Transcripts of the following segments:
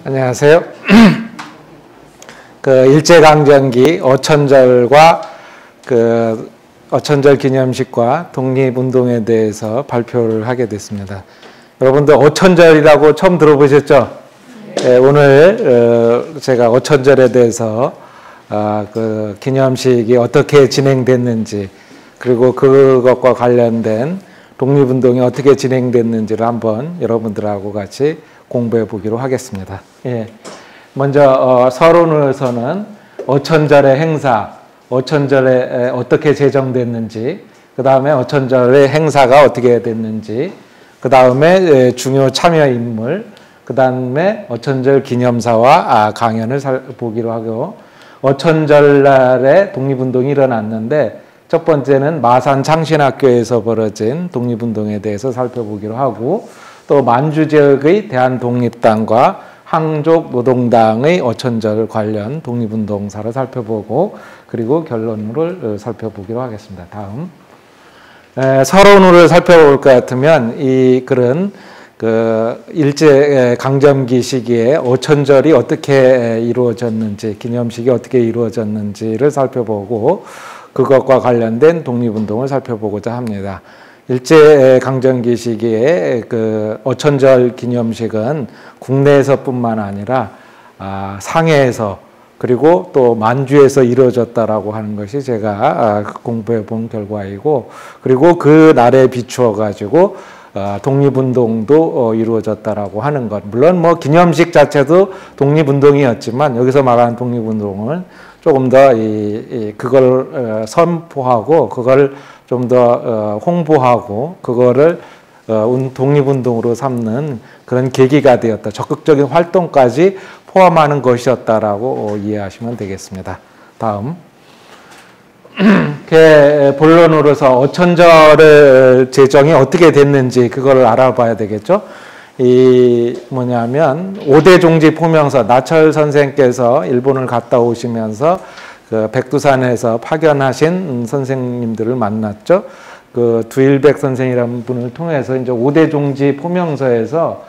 안녕하세요. 일제강점기 어천절과 어천절 기념식과 독립운동에 대해서 발표를 하게 됐습니다. 여러분들 어천절이라고 처음 들어보셨죠? 네, 오늘 제가 어천절에 대해서 기념식이 어떻게 진행됐는지, 그리고 그것과 관련된 독립운동이 어떻게 진행됐는지를 한번 여러분들하고 같이 공부해 보기로 하겠습니다. 예. 먼저 서론에서는 어천절의 행사, 어천절에 어떻게 제정됐는지, 그 다음에 어천절의 행사가 어떻게 됐는지, 그 다음에 중요 참여 인물, 그 다음에 어천절 기념사와 강연을 보기로 하고, 어천절날에 독립운동이 일어났는데 첫 번째는 마산 창신학교에서 벌어진 독립운동에 대해서 살펴보기로 하고, 또 만주 지역의 대한독립당과 항족 노동당의 어천절 관련 독립운동사를 살펴보고, 그리고 결론을 살펴보기로 하겠습니다. 다음 서론을 살펴볼 것 같으면 이 글은 일제 강점기 시기에 어천절이 어떻게 이루어졌는지, 기념식이 어떻게 이루어졌는지를 살펴보고 그것과 관련된 독립운동을 살펴보고자 합니다. 일제 강점기 시기에 어천절 기념식은 국내에서뿐만 아니라 상해에서, 그리고 또 만주에서 이루어졌다라고 하는 것이 제가 공부해 본 결과이고, 그리고 그 날에 비추어 가지고 독립운동도 이루어졌다라고 하는 것. 물론 뭐 기념식 자체도 독립운동이었지만 여기서 말하는 독립운동은 조금 더 그걸 선포하고 그걸 좀 더 홍보하고 그거를 독립운동으로 삼는 그런 계기가 되었다. 적극적인 활동까지 포함하는 것이었다라고 이해하시면 되겠습니다. 다음 본론으로서 어천절 제정이 어떻게 됐는지 그걸 알아봐야 되겠죠. 뭐냐면 5대 종지 포명서, 나철 선생께서 일본을 갔다 오시면서 백두산에서 파견하신 선생님들을 만났죠. 두일백 선생이라는 분을 통해서 이제 5대 종지 포명서에서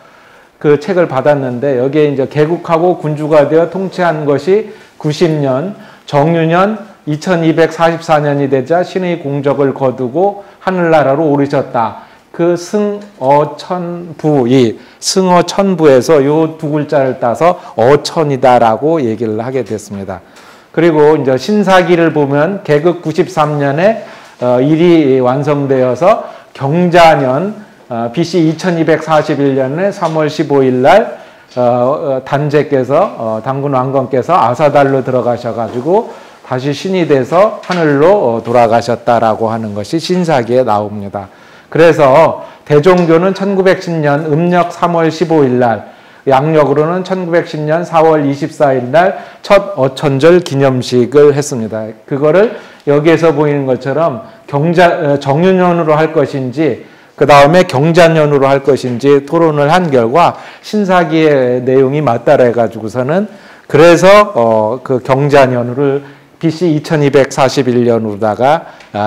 그 책을 받았는데, 여기에 이제 개국하고 군주가 되어 통치한 것이 90년, 정유년 2244년이 되자 신의 공적을 거두고 하늘나라로 오르셨다. 그 승어천부에서 요 두 글자를 따서 어천이다라고 얘기를 하게 됐습니다. 그리고 이제 신사기를 보면 개국 93년에 일이 완성되어서 경자년 BC 2241년에 3월 15일 날 단제께서 당군 왕건께서 아사달로 들어가셔가지고 다시 신이 돼서 하늘로 돌아가셨다라고 하는 것이 신사기에 나옵니다. 그래서 대종교는 1910년 음력 3월 15일 날, 양력으로는 1910년 4월 24일 날 첫 어천절 기념식을 했습니다. 그거를 여기에서 보이는 것처럼 정유년으로 할 것인지 그 다음에 경자년으로 할 것인지 토론을 한 결과 신사기의 내용이 맞다래 가지고서는 그래서 그 경자년으로 BC 2241년으로다가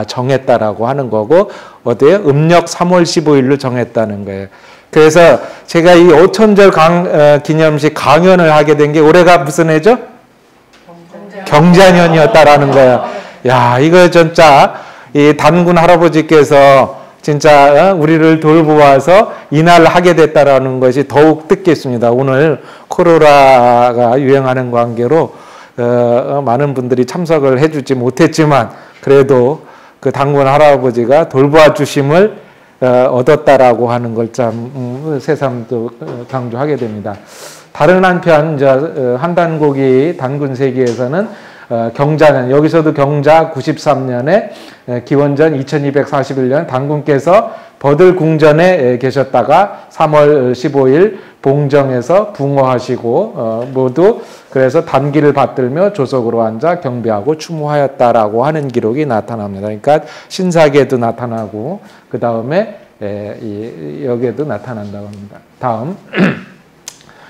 정했다라고 하는 거고, 어때요? 음력 3월 15일로 정했다는 거예요. 그래서 제가 이 어천절 기념식 강연을 하게 된 게 올해가 무슨 해죠? 경자년이었다라는 거예요. 야, 이거 진짜 이 단군 할아버지께서 진짜 우리를 돌보아서 이날 하게 됐다라는 것이 더욱 뜻깊습니다. 오늘 코로나가 유행하는 관계로 많은 분들이 참석을 해주지 못했지만 그래도 그 단군 할아버지가 돌보아 주심을 얻었다라고 하는 걸 참 새삼 또 강조하게 됩니다. 다른 한편 한단고기 단군세기에서는 경자년, 여기서도 경자 93년에 기원전 2241년 단군께서 버들궁전에 계셨다가 3월 15일 봉정에서 붕어하시고 모두 그래서 단기를 받들며 조석으로 앉아 경배하고 추모하였다라고 하는 기록이 나타납니다. 그러니까 신사기에도 나타나고 그 다음에 여기에도 나타난다고 합니다. 다음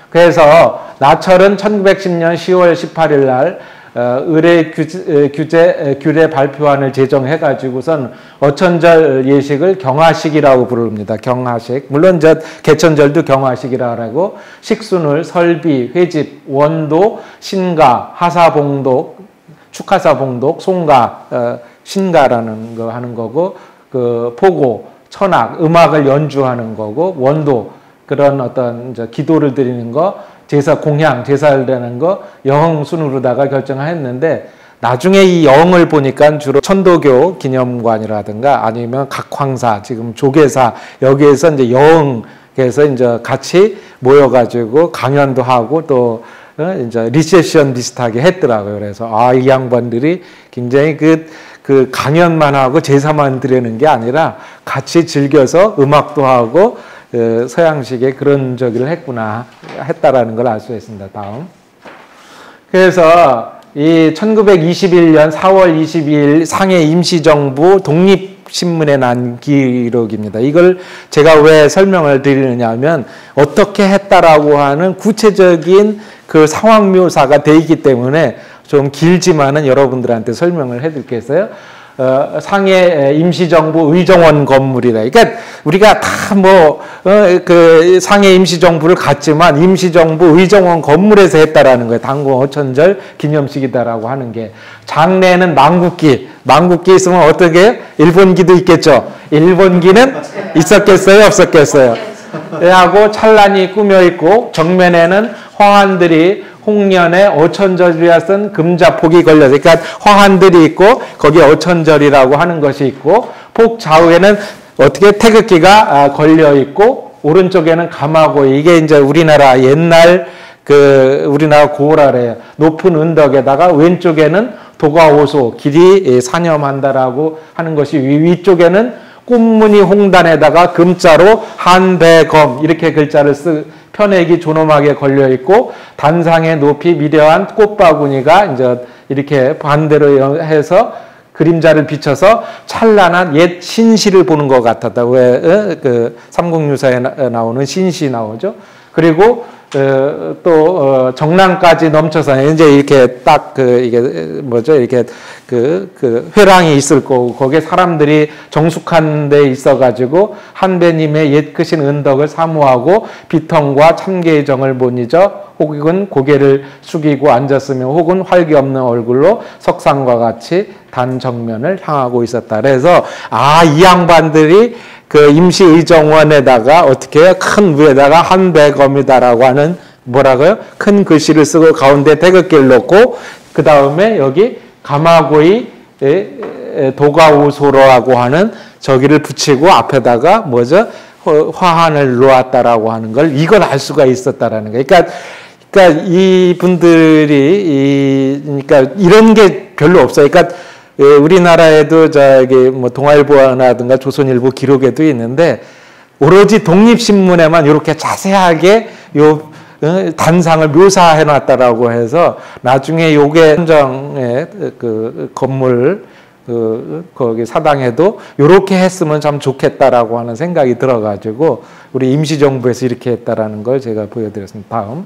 그래서 나철은 1910년 10월 18일 날 의례 규례 발표안을 제정해가지고선 어천절 예식을 경하식이라고 부릅니다. 경하식. 물론 개천절도 경하식이라고 식순을 설비, 회집, 원도, 신가, 하사봉독, 축하사봉독, 송가, 신가라는 거 하는 거고 그 포고, 천악, 음악을 연주하는 거고 원도 그런 어떤 기도를 드리는 거, 제사 공향, 제사를 드리는 거 영 순으로다가 결정을 했는데 나중에 이 영을 보니까 주로 천도교 기념관이라든가 아니면 각황사, 지금 조계사 여기에서 이제 영에서 이제 같이 모여가지고 강연도 하고 또 이제 리셉션 비슷하게 했더라고요. 그래서 이 양반들이 굉장히 그 강연만 하고 제사만 드리는 게 아니라 같이 즐겨서 음악도 하고 서양식의 그런 저기를 했다라는 걸 알 수 있습니다. 다음. 그래서 이 1921년 4월 22일 상해 임시정부 독립신문에 난 기록입니다. 이걸 제가 왜 설명을 드리느냐 하면 어떻게 했다라고 하는 구체적인 그 상황 묘사가 돼 있기 때문에 좀 길지만은 여러분들한테 설명을 해드리겠어요. 상해 임시정부 의정원 건물이다. 그러니까 우리가 다 그 상해 임시정부를 갔지만 임시정부 의정원 건물에서 했다라는 거예요. 당군 어천절 기념식이다라고 하는 게. 장례는 망국기 있으면 어떻게? 일본기도 있겠죠. 일본기는 있었겠어요? 없었겠어요? 하고 찬란히 꾸며 있고 정면에는 화환들이 홍련에 어천절이라 쓴 금자폭이 걸려서 그러니까 화환들이 있고 거기에 어천절이라고 하는 것이 있고 폭 좌우에는 어떻게 태극기가 걸려 있고 오른쪽에는 가마고이 이게 이제 우리나라 옛날 우리나라 고라래요. 높은 언덕에다가 왼쪽에는 도가오소 길이 사념한다라고 하는 것이 위쪽에는 꽃무늬 홍단에다가 금자로 한배검 이렇게 글자를 편액이 존엄하게 걸려 있고 단상의 높이 미려한 꽃바구니가 이제 이렇게 반대로 해서 그림자를 비춰서 찬란한 옛 신시를 보는 것 같았다. 왜 그 삼국유사에 나오는 신시 나오죠. 그리고 또 정랑까지 넘쳐서 이제 이렇게 딱 이게 뭐죠? 이렇게 그 회랑이 있을 거고 거기에 사람들이 정숙한 데 있어가지고 한배님의 옛 크신 은덕을 사모하고 비통과 참개의 정을 못 잊어 혹은 고개를 숙이고 앉았으며 혹은 활기 없는 얼굴로 석상과 같이 단 정면을 향하고 있었다. 그래서 이 양반들이 그 임시의정원에다가 어떻게 해요? 큰 위에다가 한배검이다라고 하는 뭐라고요? 큰 글씨를 쓰고 가운데 태극기를 놓고 그 다음에 여기 가마고이 도가우소로라고 하는 저기를 붙이고 앞에다가 뭐죠? 화환을 놓았다라고 하는 걸 이걸 알 수가 있었다라는 거예요. 그러니까 이 분들이 그러니까 이런 게 별로 없어요. 그러니까 우리나라에도 뭐 동아일보라든가 조선일보 기록에도 있는데 오로지 독립신문에만 이렇게 자세하게 단상을 묘사해 놨다라고 해서 나중에 요게 선정의 그 건물 거기 사당에도 이렇게 했으면 참 좋겠다라고 하는 생각이 들어가지고 우리 임시정부에서 이렇게 했다라는 걸 제가 보여드렸습니다. 다음.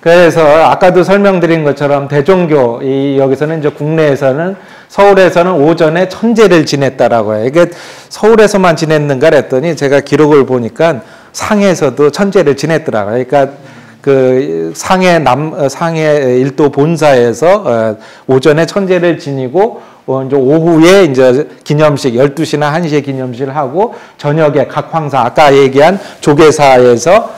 그래서 아까도 설명드린 것처럼 대종교 여기서는 이제 국내에서는 서울에서는 오전에 천제를 지냈다라고 해요. 이게 서울에서만 지냈는가 그랬더니 제가 기록을 보니까 상해에서도 천제를 지냈더라고요. 그러니까 그 상해 일도 본사에서 오전에 천제를 지니고 이제 오후에 이제 기념식 12시나 1시에 기념식을 하고 저녁에 각황사 아까 얘기한 조계사에서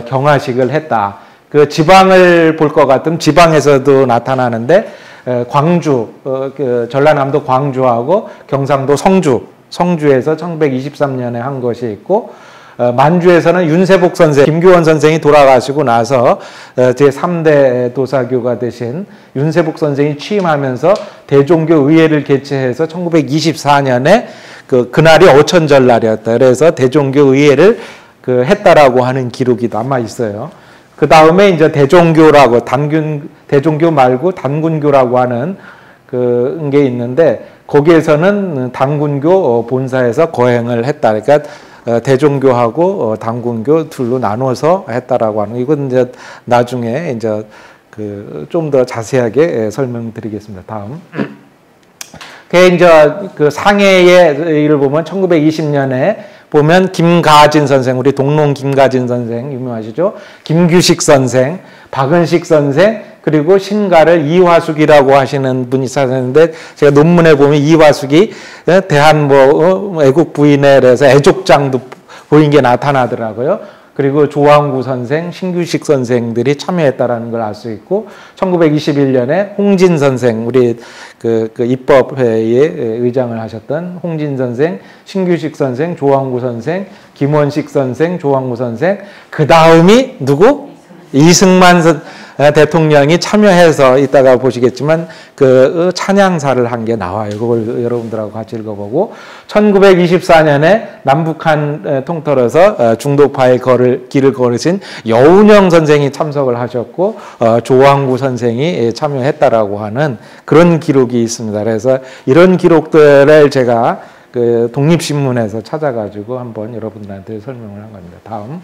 경하식을 했다. 그 지방을 볼 것 같으면 지방에서도 나타나는데 광주, 그 전라남도 광주하고 경상도 성주에서 1923년에 한 것이 있고 만주에서는 윤세복 선생, 김규원 선생이 돌아가시고 나서 제3대 도사교가 되신 윤세복 선생이 취임하면서 대종교 의회를 개최해서 1924년에 그날이 어천절 날이었다. 그래서 대종교 의회를 했다라고 하는 기록이 남아 있어요. 그 다음에 이제 대종교라고 대종교 말고 단군교라고 하는 게 있는데 거기에서는 단군교 본사에서 거행을 했다. 그러니까 대종교하고 단군교 둘로 나눠서 했다라고 하는 이건 이제 나중에 이제 좀 더 자세하게 설명드리겠습니다. 다음. 이제 그 상해의 일을 보면 1920년에 보면 김가진 선생, 우리 동농 김가진 선생 유명하시죠? 김규식 선생, 박은식 선생, 그리고 신가를 이화숙이라고 하시는 분이 사셨는데 제가 논문에 보면 이화숙이 대한 애국 부인에 대해서 애족장도 보인 게 나타나더라고요. 그리고 조항구 선생, 신규식 선생들이 참여했다라는 걸 알 수 있고 1921년에 홍진 선생, 우리 그 입법회의 의장을 하셨던 홍진 선생, 신규식 선생, 조항구 선생, 김원식 선생, 조항구 선생, 그 다음이 누구? 이승만 대통령이 참여해서 이따가 보시겠지만 그 찬양사를 한 게 나와요. 그걸 여러분들하고 같이 읽어보고 1924년에 남북한 통틀어서 중도파의 길을 걸으신 여운형 선생이 참석을 하셨고 조항구 선생이 참여했다라고 하는 그런 기록이 있습니다. 그래서 이런 기록들을 제가 그 독립신문에서 찾아가지고 한번 여러분들한테 설명을 한 겁니다. 다음.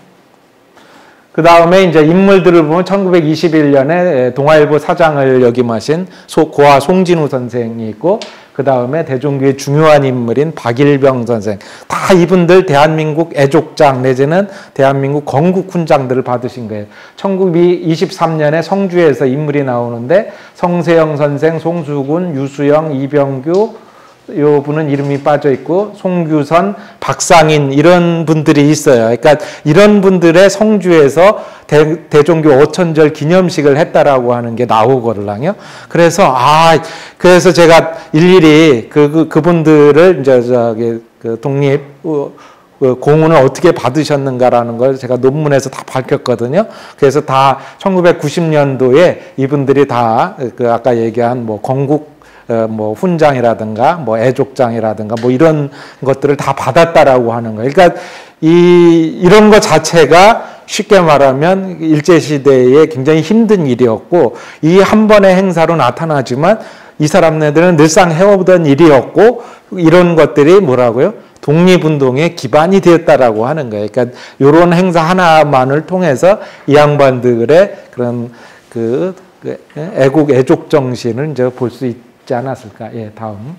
그 다음에 이제 인물들을 보면 1921년에 동아일보 사장을 역임하신 고아 송진우 선생이 있고, 그 다음에 대종교의 중요한 인물인 박일병 선생. 다 이분들 대한민국 애족장 내지는 대한민국 건국훈장들을 받으신 거예요. 1923년에 성주에서 인물이 나오는데 성세영 선생, 송수근, 유수영, 이병규, 요 분은 이름이 빠져 있고 송규선, 박상인 이런 분들이 있어요. 그러니까 이런 분들의 성주에서 대종교 5천절 기념식을 했다라고 하는 게 나오거든요. 그래서 그래서 제가 일일이 그분들을 이제 그 독립 공훈을 어떻게 받으셨는가라는 걸 제가 논문에서 다 밝혔거든요. 그래서 다 1990년도에 이분들이 다 아까 얘기한 건국 훈장이라든가 애족장이라든가 이런 것들을 다 받았다라고 하는 거예요. 그러니까 이런 것 자체가 쉽게 말하면 일제시대에 굉장히 힘든 일이었고, 이 한 번의 행사로 나타나지만 이 사람네들은 늘상 해오던 일이었고, 이런 것들이 뭐라고요? 독립운동의 기반이 되었다라고 하는 거예요. 그러니까 이런 행사 하나만을 통해서 이 양반들의 그런 애국 정신을 이제 볼 수 있지 않았을까. 예, 다음.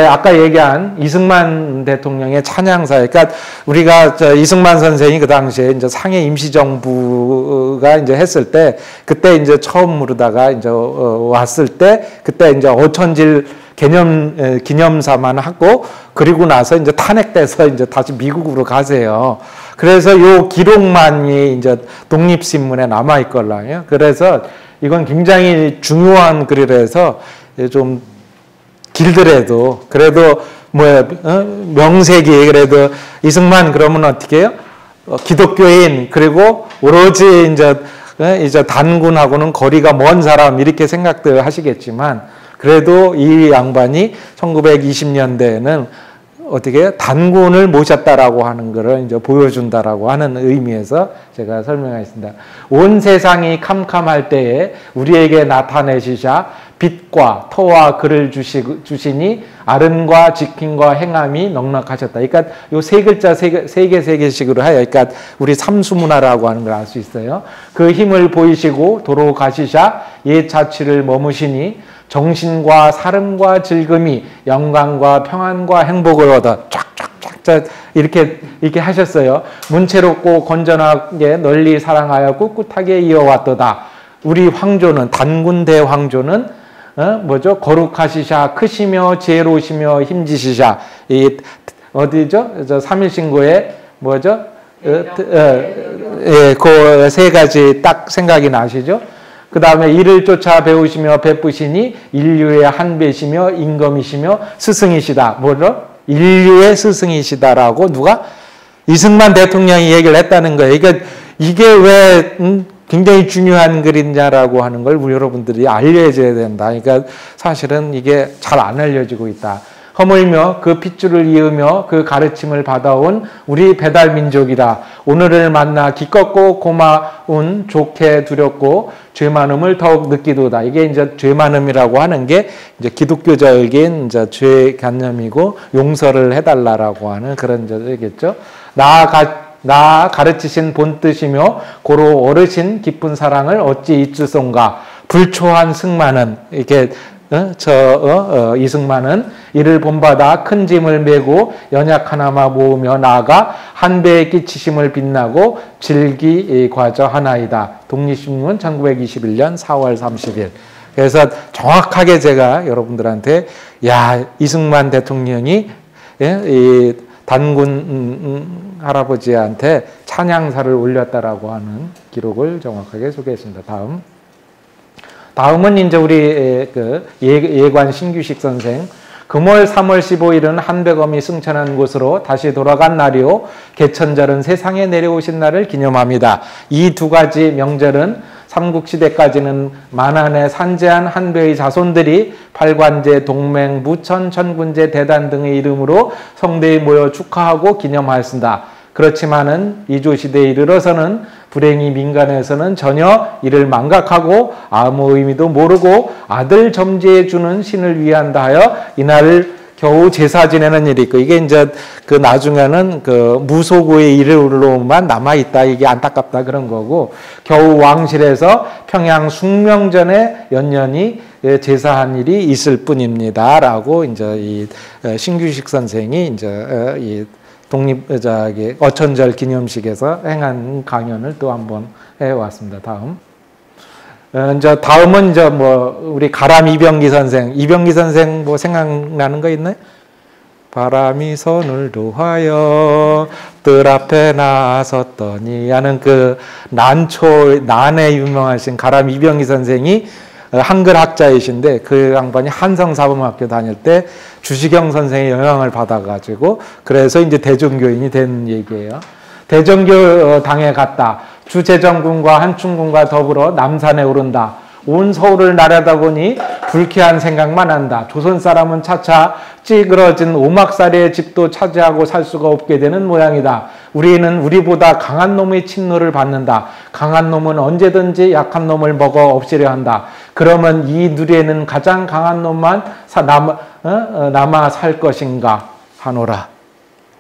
아까 얘기한 이승만 대통령의 찬양사. 그러니까 우리가 이승만 선생이 그 당시에 이제 상해 임시정부가 이제 했을 때, 그때 이제 처음으로다가 이제 왔을 때, 그때 이제 어천질 기념사만 하고, 그리고 나서 이제 탄핵돼서 이제 다시 미국으로 가세요. 그래서 요 기록만이 이제 독립신문에 남아있걸랑요. 그래서 이건 굉장히 중요한 글이라서 좀 길더라도 그래도 명색이 그래도 이승만 그러면 어떻게 해요? 기독교인, 그리고 오로지 이제 단군하고는 거리가 먼 사람 이렇게 생각들 하시겠지만, 그래도 이 양반이 1920년대에는 어떻게 단군을 모셨다라고 하는 것을 이제 보여준다라고 하는 의미에서 제가 설명하겠습니다. 온 세상이 캄캄할 때에 우리에게 나타내시자 빛과 터와 글을 주시니 아름과 지킴과 행함이 넉넉하셨다. 그러니까 요 세 글자 세 개씩으로 하여, 그러니까 우리 삼수문화라고 하는 걸 알 수 있어요. 그 힘을 보이시고 도로 가시자 옛 자취를 머무시니 정신과 사름과 즐거움이 영광과 평안과 행복을 얻어 쫙쫙쫙 이렇게 하셨어요. 문채롭고 건전하게 널리 사랑하여 꿋꿋하게 이어왔도다. 우리 황조는, 단군 대황조는 거룩하시샤, 크시며 지혜로우시며 힘지시샤. 어디죠? 삼일신고에 그 세 가지 딱 생각이 나시죠? 그 다음에 이를 쫓아 배우시며 베푸시니 인류의 한배시며 임금이시며 스승이시다. 인류의 스승이시다라고 누가? 이승만 대통령이 얘기를 했다는 거예요. 그러니까 이게 왜 굉장히 중요한 글이냐라고 하는 걸 우리 여러분들이 알려줘야 된다. 그러니까 사실은 이게 잘 안 알려지고 있다. 허물며 그 핏줄을 이으며 그 가르침을 받아온 우리 배달민족이라. 오늘을 만나 기뻤고 고마운 좋게 두렵고 죄 많음을 더욱 느끼도다. 이게 이제 죄 많음이라고 하는 게 이제 기독교적인 이제 죄 개념이고 용서를 해달라라고 하는 그런 저겠죠. 나 가르치신 본뜻이며 고로 어르신 깊은 사랑을 어찌 잊으송가. 불초한 승마는 이렇게 이승만은 이를 본받아 큰 짐을 메고 연약 하나마 모으며 나아가 한 배에 끼치심을 빛나고 질기 과저하나이다. 독립신문 1921년 4월 30일. 그래서 정확하게 제가 여러분들한테 이승만 대통령이 이 단군 할아버지한테 찬양사를 올렸다라고 하는 기록을 정확하게 소개했습니다. 다음은 이제 우리 예관 신규식 선생. 금월 3월 15일은 한백엄이 승천한 곳으로 다시 돌아간 날이요 개천절은 세상에 내려오신 날을 기념합니다. 이 두 가지 명절은 삼국시대까지는 만한의 산재한 한배의 자손들이 팔관제, 동맹, 무천, 천군제, 대단 등의 이름으로 성대에 모여 축하하고 기념하였습니다. 그렇지만은 이조시대에 이르러서는 불행히 민간에서는 전혀 이를 망각하고 아무 의미도 모르고 아들 점지해 주는 신을 위한다 하여 이날을 겨우 제사 지내는 일이 있고, 이게 이제 그 나중에는 그 무소구의 일로만 남아있다. 이게 안타깝다 그런 거고, 겨우 왕실에서 평양 숭명전에 연년이 제사한 일이 있을 뿐입니다. 라고 이제 이 신규식 선생이 이제 이 어천절 기념식에서 행한 강연을 또 한번 해왔습니다. 다음은 이제 우리 가람 이병기 선생 뭐 생각나는 거 있나요? 바람이 손을 놓아여 뜰 앞에 나섰더니 하는 그 난에 유명하신 가람 이병기 선생이 한글 학자이신데, 그 양반이 한성사범학교 다닐 때 주시경 선생의 영향을 받아가지고 그래서 이제 대종교인이 된 얘기예요. 대종교 당에 갔다. 주재정군과 한충군과 더불어 남산에 오른다. 온 서울을 나려다보니 불쾌한 생각만 한다. 조선 사람은 차차 찌그러진 오막살이의 집도 차지하고 살 수가 없게 되는 모양이다. 우리는 우리보다 강한 놈의 침노를 받는다. 강한 놈은 언제든지 약한 놈을 먹어 없애려 한다. 그러면 이 누리에는 가장 강한 놈만 남아 살 것인가 하노라.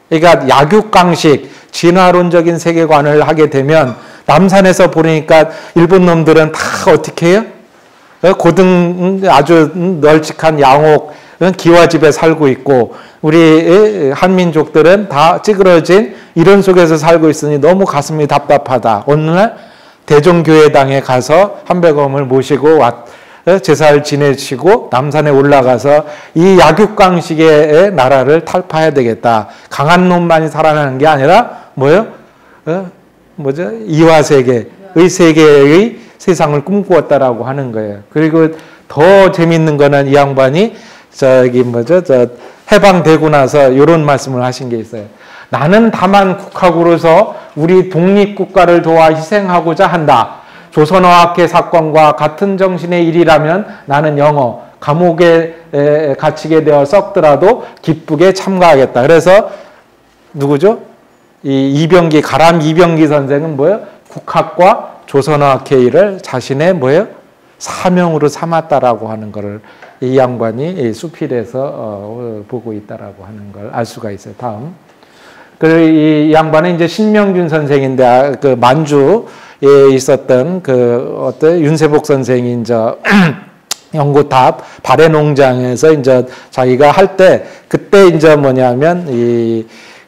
그러니까 약육강식, 진화론적인 세계관을 하게 되면 남산에서 보니까 일본 놈들은 다 어떻게 해요? 아주 널찍한 양옥, 기와집에 살고 있고, 우리 한민족들은 다 찌그러진 이런 속에서 살고 있으니 너무 가슴이 답답하다. 어느 날 대종교회당에 가서 한백엄을 모시고 제사를 지내시고 남산에 올라가서 이 약육강식의 나라를 탈파해야 되겠다. 강한 놈만이 살아나는 게 아니라 이화세계의 세계의 세상을 꿈꾸었다라고 하는 거예요. 그리고 더 재밌는 거는 이 양반이 해방되고 나서 이런 말씀을 하신 게 있어요. 나는 다만 국학으로서 우리 독립국가를 도와 희생하고자 한다. 조선어학회 사건과 같은 정신의 일이라면 나는 영어, 감옥에 갇히게 되어 썩더라도 기쁘게 참가하겠다. 그래서 누구죠? 가람 이병기 선생은 국학과 조선어학회를 자신의 사명으로 삼았다라고 하는 것을 이 양반이 수필에서 보고 있다라고 하는 걸 알 수가 있어요. 다음. 이 양반은 이제 신명준 선생인데, 그 만주에 있었던 윤세복 선생이 이제 연구탑 발해농장에서 이제 자기가 할 때, 그때 이제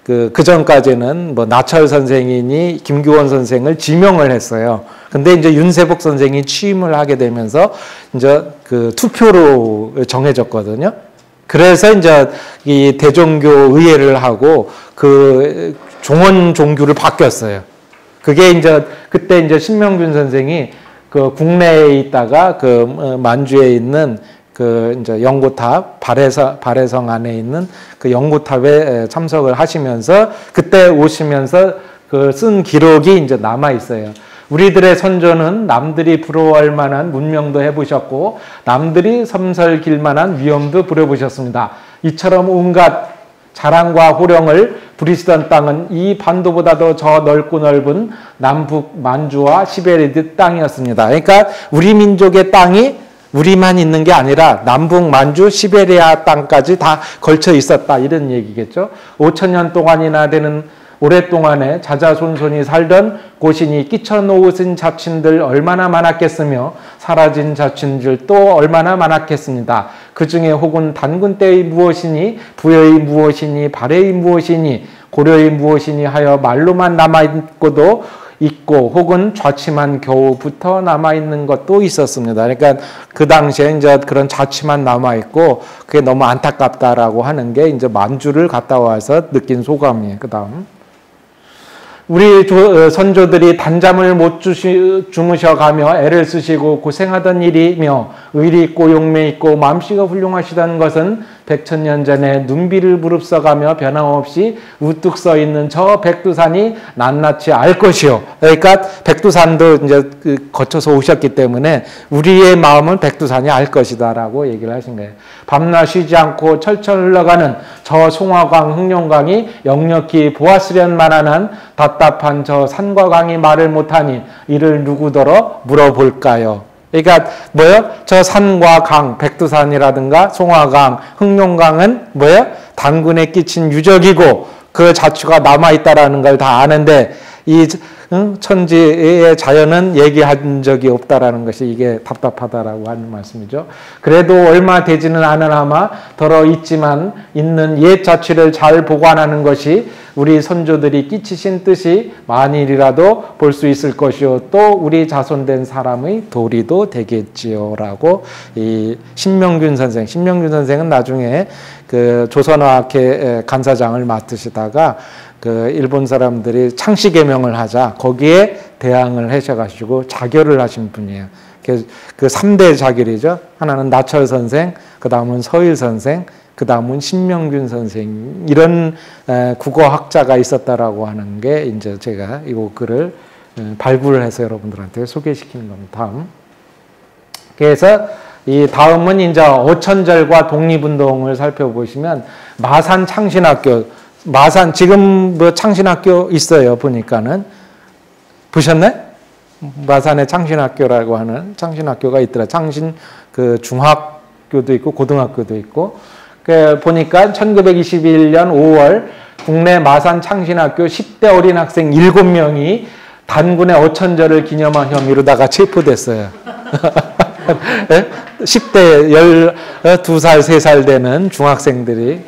그 전까지는 나철 선생이니 김규원 선생을 지명을 했어요. 근데 이제 윤세복 선생이 취임을 하게 되면서 이제 그 투표로 정해졌거든요. 그래서 이제 이 대종교 의회를 하고 그 종원 종교를 바뀌었어요. 그게 이제 그때 이제 신명준 선생이 그 국내에 있다가 그 만주에 있는 그 이제 연고탑 발해성 안에 있는 그 연고탑에 참석을 하시면서 그때 오시면서 그 쓴 기록이 이제 남아 있어요. 우리들의 선조는 남들이 부러워할 만한 문명도 해보셨고 남들이 섬설길 만한 위엄도 부려보셨습니다. 이처럼 온갖 자랑과 호령을 부리시던 땅은 이 반도보다도 저 넓고 넓은 남북 만주와 시베리아 땅이었습니다. 그러니까 우리 민족의 땅이 우리만 있는 게 아니라 남북 만주 시베리아 땅까지 다 걸쳐 있었다, 이런 얘기겠죠. 5,000년 동안이나 되는 오랫동안에 자자손손이 살던 곳이니 끼쳐놓으신 자친들 얼마나 많았겠으며 사라진 자친들 또 얼마나 많았겠습니다. 그 중에 혹은 단군 때의 무엇이니 부여의 무엇이니 발해의 무엇이니 고려의 무엇이니 하여 말로만 남아있고도 있고 혹은 좌치만 겨우 붙어 남아있는 것도 있었습니다. 그러니까 그 당시에 이제 그런 좌치만 남아있고 그게 너무 안타깝다라고 하는 게 이제 만주를 갔다 와서 느낀 소감이에요. 그 다음. 우리 선조들이 단잠을 못 주무셔가며 애를 쓰시고 고생하던 일이며 의리 있고 용매 있고 마음씨가 훌륭하시다는 것은 백천년 전에 눈비를 무릅써가며 변함없이 우뚝 서 있는 저 백두산이 낱낱이 알 것이요. 그러니까 백두산도 이제 거쳐서 오셨기 때문에 우리의 마음은 백두산이 알 것이다라고 얘기를 하신 거예요. 밤낮 쉬지 않고 철철 흘러가는 저 송화강 흑룡강이 역력히 보았으련만 한 답답한 저 산과 강이 말을 못하니 이를 누구더러 물어볼까요? 그러니까 뭐요? 저 산과 강, 백두산이라든가 송화강, 흑룡강은 뭐요? 단군에 끼친 유적이고 그 자취가 남아있다라는 걸 다 아는데 이 천지의 자연은 얘기한 적이 없다라는 것이 이게 답답하다라고 하는 말씀이죠. 그래도 얼마 되지는 않으나마 더러 있지만 있는 옛 자취를 잘 보관하는 것이 우리 선조들이 끼치신 뜻이 만일이라도 볼 수 있을 것이요 또 우리 자손된 사람의 도리도 되겠지요라고 이 신명균 선생은 나중에 그 조선어학회 간사장을 맡으시다가 그 일본 사람들이 창씨개명을 하자 거기에 대항을 하셔가지고 자결을 하신 분이에요. 그 3대 자결이죠. 하나는 나철 선생, 그 다음은 서일 선생, 그 다음은 신명균 선생, 이런 국어학자가 있었다라고 하는 게 이제 제가 이 글을 발굴을 해서 여러분들한테 소개시키는 겁니다. 다음. 그래서 이 다음은 이제 어천절과 독립운동을 살펴보시면 마산 창신학교, 지금 뭐 창신학교 있어요. 보니까는. 보셨네? 마산에 창신학교라고 하는 창신학교가 있더라. 창신 그 중학교도 있고 고등학교도 있고. 그 보니까 1921년 5월 국내 마산 창신학교 10대 어린 학생 7명이 단군의 어천절을 기념한 혐의로다가 체포됐어요. 10대 12살, 3살 되는 중학생들이.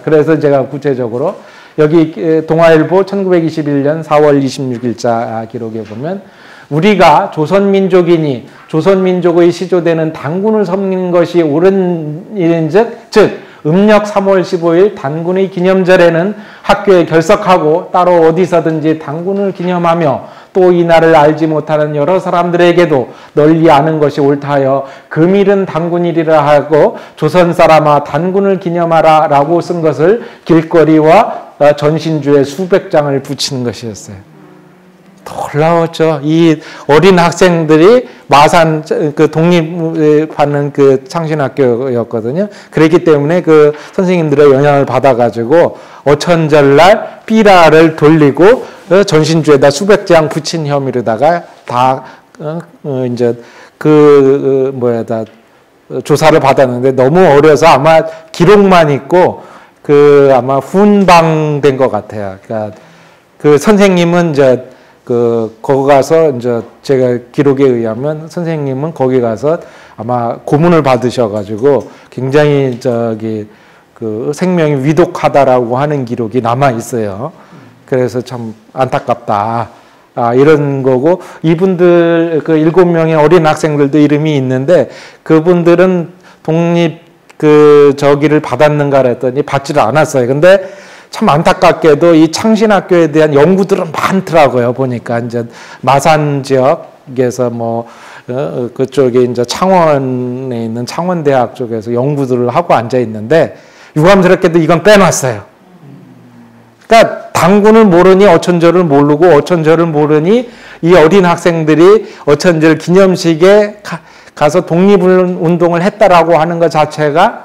그래서 제가 구체적으로 여기 동아일보 1921년 4월 26일자 기록에 보면 우리가 조선민족이니 조선민족의 시조되는 단군을 섬기는 것이 옳은 일인즉 즉 음력 3월 15일 단군의 기념절에는 학교에 결석하고 따로 어디서든지 단군을 기념하며 또 이날을 알지 못하는 여러 사람들에게도 널리 아는 것이 옳다 하여 금일은 단군일이라 하고 조선 사람아 단군을 기념하라 라고 쓴 것을 길거리와 전신주에 수백 장을 붙이는 것이었어요. 놀라웠죠. 이 어린 학생들이 마산 그 독립받는 그 창신학교였거든요. 그랬기 때문에 그 선생님들의 영향을 받아가지고 어천절날 삐라를 돌리고 전신주에다 수백 장 붙인 혐의로다가 다 이제 조사를 받았는데 너무 어려서 아마 기록만 있고 그 아마 훈방된 것 같아요. 그러니까 그 선생님은 이제 거기 가서 이제 제가 기록에 의하면 선생님은 거기 가서 아마 고문을 받으셔가지고 굉장히 그 생명이 위독하다라고 하는 기록이 남아 있어요. 그래서 참 안타깝다. 이런 거고 이분들 그 7명의 어린 학생들도 이름이 있는데 그분들은 독립 저기를 받았는가 그랬더니 받지를 않았어요. 근데 참 안타깝게도 이 창신학교에 대한 연구들은 많더라고요. 보니까 이제 마산 지역에서 그쪽에 이제 창원에 있는 창원대학 쪽에서 연구들을 하고 앉아 있는데 유감스럽게도 이건 빼놨어요. 그러니까 단군을 모르니 어천절을 모르고 어천절을 모르니 이 어린 학생들이 어천절 기념식에 가서 독립운동을 했다라고 하는 것 자체가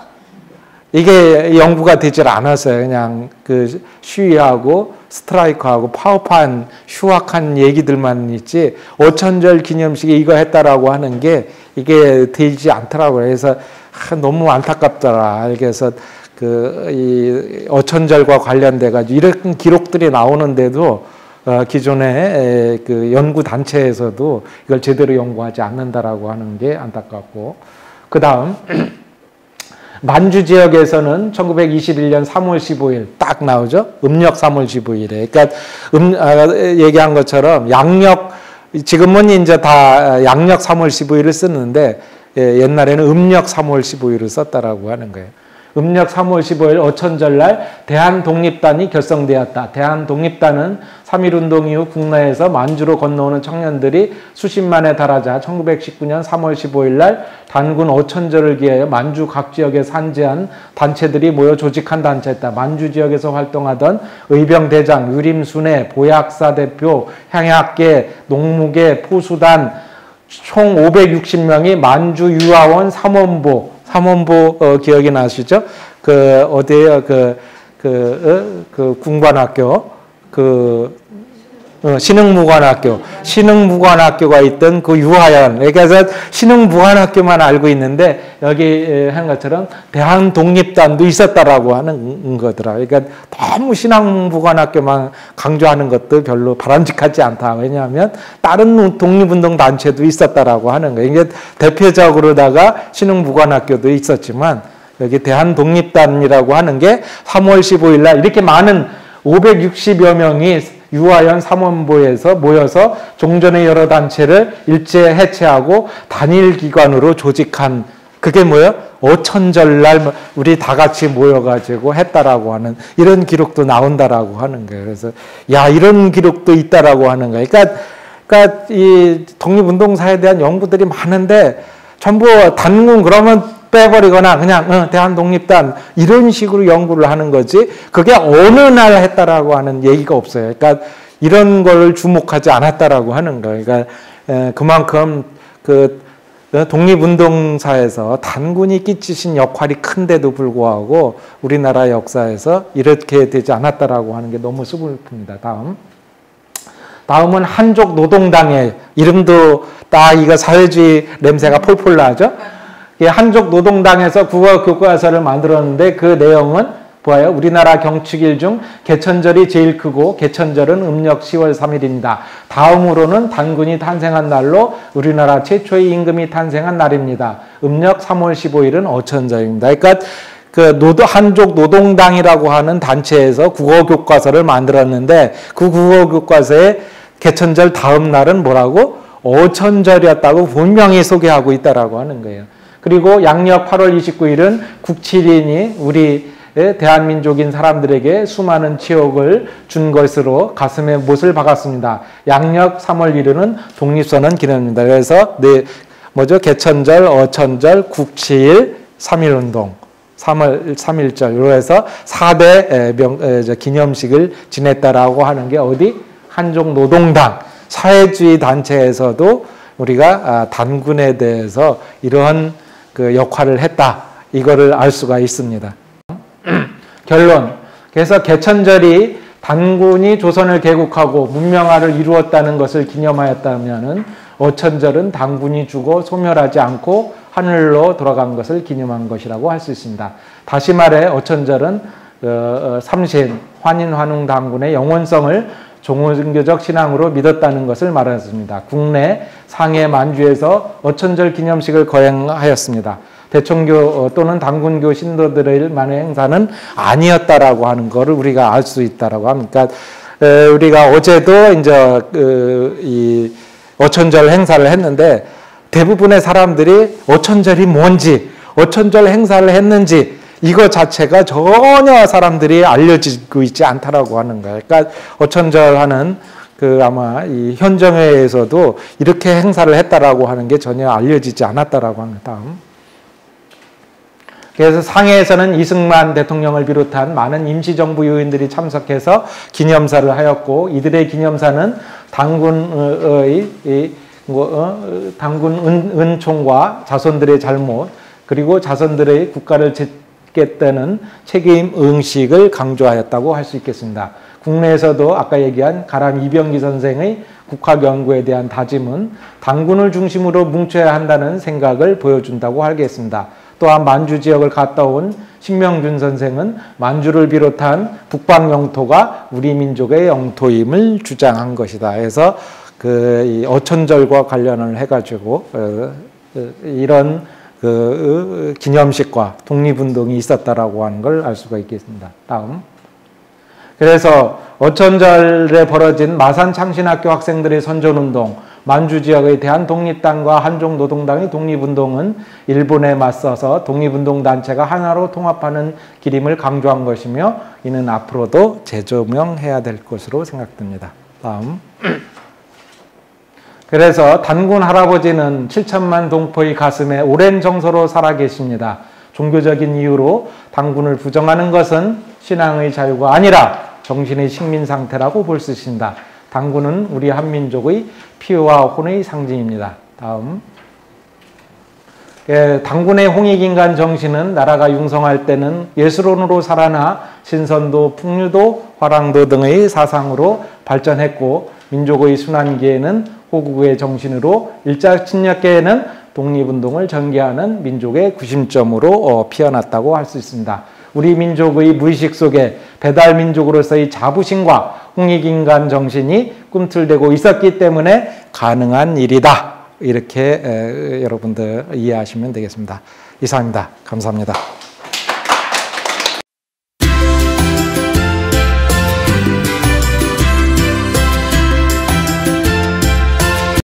이게 연구가 되질 않았어요. 그냥 그 시위하고 스트라이크하고 파업한 휴학한 얘기들만 있지 어천절 기념식에 이거 했다라고 하는 게 이게 되지 않더라고요. 그래서 너무 안타깝더라. 그래서 이 어천절과 관련돼 가지고 이런 기록들이 나오는데도 기존의 그 연구 단체에서도 이걸 제대로 연구하지 않는다라고 하는 게 안타깝고, 그 다음 만주 지역에서는 1921년 3월 15일 딱 나오죠. 음력 3월 15일에. 그러니까 얘기한 것처럼 양력, 지금은 이제 다 양력 3월 15일을 쓰는데 옛날에는 음력 3월 15일을 썼다라고 하는 거예요. 음력 3월 15일 어천절날 대한독립단이 결성되었다. 대한독립단은 3.1운동 이후 국내에서 만주로 건너오는 청년들이 수십만에 달하자 1919년 3월 15일 날 단군 어천절을 기하여 만주 각 지역에 산재한 단체들이 모여 조직한 단체였다. 만주 지역에서 활동하던 의병대장, 유림순회, 보약사 대표, 향약계, 농무계, 포수단 총 560명이 만주 유아원 3원보 기억이 나시죠? 어디에요? 군관학교, 신흥무관학교가 있던 그 유아원. 그래서 신흥무관학교만 알고 있는데, 여기 한 것처럼 대한독립단도 있었다라고 하는 거더라. 그러니까 너무 신흥무관학교만 강조하는 것도 별로 바람직하지 않다. 왜냐하면 다른 독립운동 단체도 있었다라고 하는 거예요. 이게 대표적으로다가 신흥무관학교도 있었지만, 여기 대한독립단이라고 하는 게 3월 15일 날 이렇게 많은 560여 명이 유아연 3원보에서 모여서 종전의 여러 단체를 일제 해체하고 단일 기관으로 조직한, 그게 뭐예요? 어천절날 우리 다 같이 모여가지고 했다라고 하는 이런 기록도 나온다라고 하는 거예요. 그래서 이런 기록도 있다라고 하는 거예요. 그러니까 이 독립운동사에 대한 연구들이 많은데 전부 단군 그러면 빼버리거나 그냥 대한독립단 이런 식으로 연구를 하는 거지, 그게 어느 날 했다라고 하는 얘기가 없어요. 그러니까 이런 걸 주목하지 않았다라고 하는 거예요. 그러니까 그만큼 그 독립운동사에서 단군이 끼치신 역할이 큰데도 불구하고 우리나라 역사에서 이렇게 되지 않았다라고 하는 게 너무 슬픕니다. 다음은 한족노동당의 이름도 딱 이거 사회주의 냄새가 폴폴 나죠. 한족노동당에서 국어교과서를 만들었는데 그 내용은 뭐예요? 우리나라 경축일 중 개천절이 제일 크고 개천절은 음력 10월 3일입니다. 다음으로는 단군이 탄생한 날로 우리나라 최초의 임금이 탄생한 날입니다. 음력 3월 15일은 어천절입니다. 그러니까 한족노동당이라고 하는 단체에서 국어교과서를 만들었는데 그 국어교과서에 개천절 다음 날은 뭐라고? 어천절이었다고 분명히 소개하고 있다라고 하는 거예요. 그리고 양력 8월 29일은 국칠인이 우리 대한민족인 사람들에게 수많은 치욕을 준 것으로 가슴에 못을 박았습니다. 양력 3월 1일은 독립선언 기념입니다. 그래서 개천절, 어천절, 국칠, 3.1운동, 3.1절, 해서 4대 기념식을 지냈다라고 하는 게 어디? 한족노동당, 사회주의 단체에서도 우리가 단군에 대해서 이러한 그 역할을 했다, 이거를 알 수가 있습니다. 결론. 그래서 개천절이 단군이 조선을 개국하고 문명화를 이루었다는 것을 기념하였다면 어천절은 단군이 죽어 소멸하지 않고 하늘로 돌아간 것을 기념한 것이라고 할 수 있습니다. 다시 말해 어천절은 삼신, 환인, 환웅 단군의 영원성을 종교적 신앙으로 믿었다는 것을 말했습니다. 국내 상해 만주에서 어천절 기념식을 거행하였습니다. 대청교 또는 단군교 신도들만의 행사는 아니었다라고 하는 것을 우리가 알 수 있다라고 합니다. 우리가 어제도 이제 이 어천절 행사를 했는데 대부분의 사람들이 어천절이 뭔지, 어천절 행사를 했는지 이거 자체가 전혀 사람들이 알려지고 있지 않다라고 하는 거예요. 그러니까 어천절 하는 아마 이 현정회에서도 이렇게 행사를 했다라고 하는 게 전혀 알려지지 않았다라고 합니다. 그래서 상해에서는 이승만 대통령을 비롯한 많은 임시정부 요인들이 참석해서 기념사를 하였고, 이들의 기념사는 당군 은총과 자손들의 잘못, 그리고 자손들의 국가를 짓겠다는 책임 응식을 강조하였다고 할 수 있겠습니다. 국내에서도 아까 얘기한 가람 이병기 선생의 국학연구에 대한 다짐은 당군을 중심으로 뭉쳐야 한다는 생각을 보여준다고 하겠습니다. 또한 만주 지역을 갔다 온 신명준 선생은 만주를 비롯한 북방 영토가 우리 민족의 영토임을 주장한 것이다. 그래서 이 어천절과 관련을 해가지고 이런 기념식과 독립운동이 있었다라고 하는 걸 알 수가 있겠습니다. 다음. 그래서 어천절에 벌어진 마산 창신학교 학생들의 선전운동, 만주 지역에 대한 독립당과 한종노동당의 독립운동은 일본에 맞서서 독립운동단체가 하나로 통합하는 기림을 강조한 것이며 이는 앞으로도 재조명해야 될 것으로 생각됩니다. 다음. 그래서 단군 할아버지는 7천만 동포의 가슴에 오랜 정서로 살아계십니다. 종교적인 이유로 단군을 부정하는 것은 신앙의 자유가 아니라 정신의 식민 상태라고 볼 수 있습니다. 단군은 우리 한민족의 피와 혼의 상징입니다. 다음. 단군의 홍익인간 정신은 나라가 융성할 때는 예술론으로 살아나 신선도, 풍류도, 화랑도 등의 사상으로 발전했고 민족의 순환기에는 호국의 정신으로 일자침략기에는 독립운동을 전개하는 민족의 구심점으로 피어났다고 할 수 있습니다. 우리 민족의 무의식 속에 배달민족으로서의 자부심과 홍익인간 정신이 꿈틀대고 있었기 때문에 가능한 일이다. 이렇게 여러분들 이해하시면 되겠습니다. 이상입니다. 감사합니다.